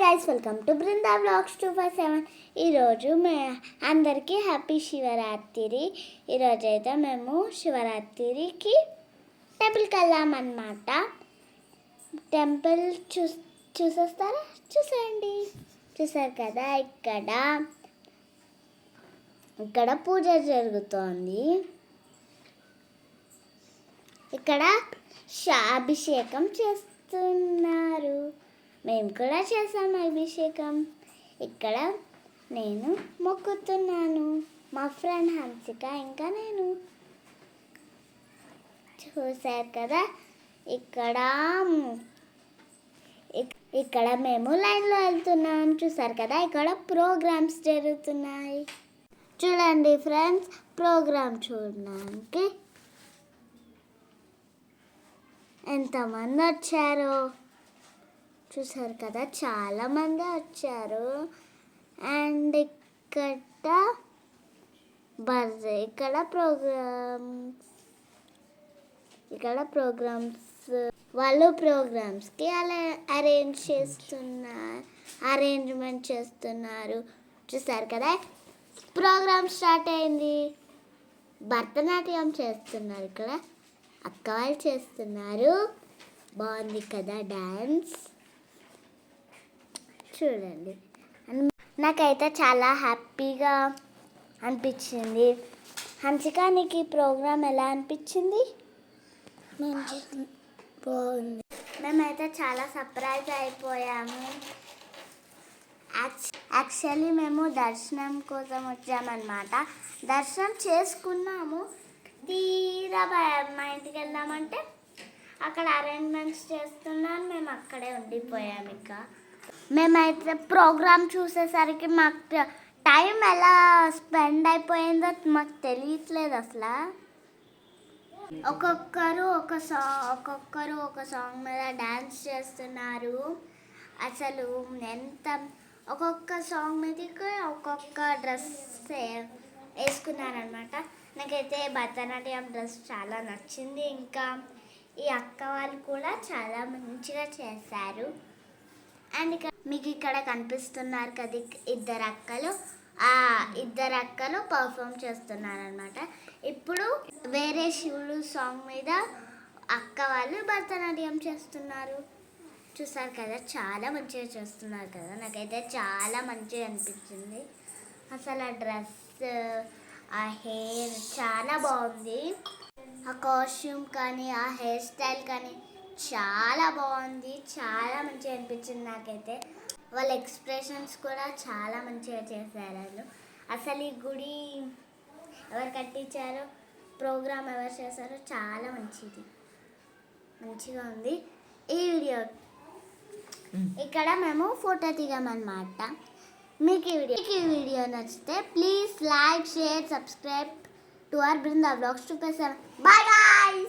Guys, welcome to Brinda vlogs 257. ఈరోజు అందరికీ happy Shivaratri. ఈరోజు అయితే మేము శివరాత్రికి టెంపుల్కి వెళ్ళామన్నమాట. టెంపుల్ చూసేస్తారా? చూసేయండి. చూసారు కదా, ఇక్కడ పూజ జరుగుతోంది. ఇక్కడ అభిషేకం చేస్తున్నారు. మేము కూడా చేసాము అభిషేకం. ఇక్కడ నేను మొక్కుతున్నాను, మా ఫ్రెండ్ హన్సిక ఇంకా నేను. చూసారు కదా, ఇక్కడ మేము లైన్లో వెళ్తున్నాం. చూసారు కదా, ఇక్కడ ప్రోగ్రామ్స్ జరుగుతున్నాయి. చూడండి ఫ్రెండ్స్, ప్రోగ్రామ్ చూడడానికి ఎంతమంది వచ్చారో చూసారు కదా, చాలామంది వచ్చారు. అండ్ ఇక్కడ ప్రోగ్రామ్స్ వాళ్ళు ప్రోగ్రామ్స్కి అలా అరేంజ్మెంట్ చేస్తున్నారు. చూసారు కదా, ప్రోగ్రామ్ స్టార్ట్ అయింది. భరతనాట్యం చేస్తున్నారు. ఇక్కడ అక్క వాళ్ళు చేస్తున్నారు. బాగుంది కదా డ్యాన్స్. చూడండి, నాకైతే చాలా హ్యాపీగా అనిపించింది. హన్సిక, నీకు ఈ ప్రోగ్రామ్ ఎలా అనిపించింది? బాగుంది. మేమైతే చాలా సర్ప్రైజ్ అయిపోయాము. యాక్చువల్లీ మేము దర్శనం కోసం వచ్చామన్నమాట. దర్శనం చేసుకున్నాము. తీరా మా ఇంటికి వెళ్దామంటే అక్కడ అరేంజ్మెంట్స్ చేస్తున్నాను. మేము అక్కడే ఉండిపోయాము. ఇక మేమైతే ప్రోగ్రామ్ చూసేసరికి మాకు టైం ఎలా స్పెండ్ అయిపోయిందో మాకు తెలియట్లేదు అసలు. ఒక్కొక్కరు ఒక సాంగ్ మీద డ్యాన్స్ చేస్తున్నారు. అసలు ఒక్కొక్క సాంగ్ మీదకి ఒక్కొక్క డ్రెస్ వేసుకున్నారనమాట. నాకైతే భరతనాట్యం డ్రెస్ చాలా నచ్చింది. ఇంకా ఈ అక్క వాళ్ళు కూడా చాలా మంచిగా చేశారు. అండ్ మీకు ఇక్కడ కనిపిస్తున్నారు కదా, ఇద్దరు అక్కలు పర్ఫామ్ చేస్తున్నారనమాట. ఇప్పుడు వేరే శివుడు సాంగ్ మీద అక్క వాళ్ళు భరతనాట్యం చేస్తున్నారు. చూసారు కదా, చాలా మంచిగా చేస్తున్నారు కదా. నాకైతే చాలా మంచిగా అనిపించింది. అసలు ఆ డ్రెస్, ఆ హెయిర్ చాలా బాగుంది. ఆ కాస్ట్యూమ్ కానీ, ఆ హెయిర్ స్టైల్ కానీ చాలా బాగుంది. చాలా మంచిగా అనిపించింది నాకైతే. వాళ్ళ ఎక్స్ప్రెషన్స్ కూడా చాలా మంచిగా చేశారు వాళ్ళు. అసలు ఈ గుడి ఎవరు కట్టించారో, ప్రోగ్రామ్ ఎవరు చేశారో చాలా మంచిగా ఉంది. ఈ ఇక్కడ మేము ఫోటో దిగామన్నమాట. మీకు ఈ వీడియో నచ్చితే please like, share, subscribe to our Brinda vlogs 257. Bye bye.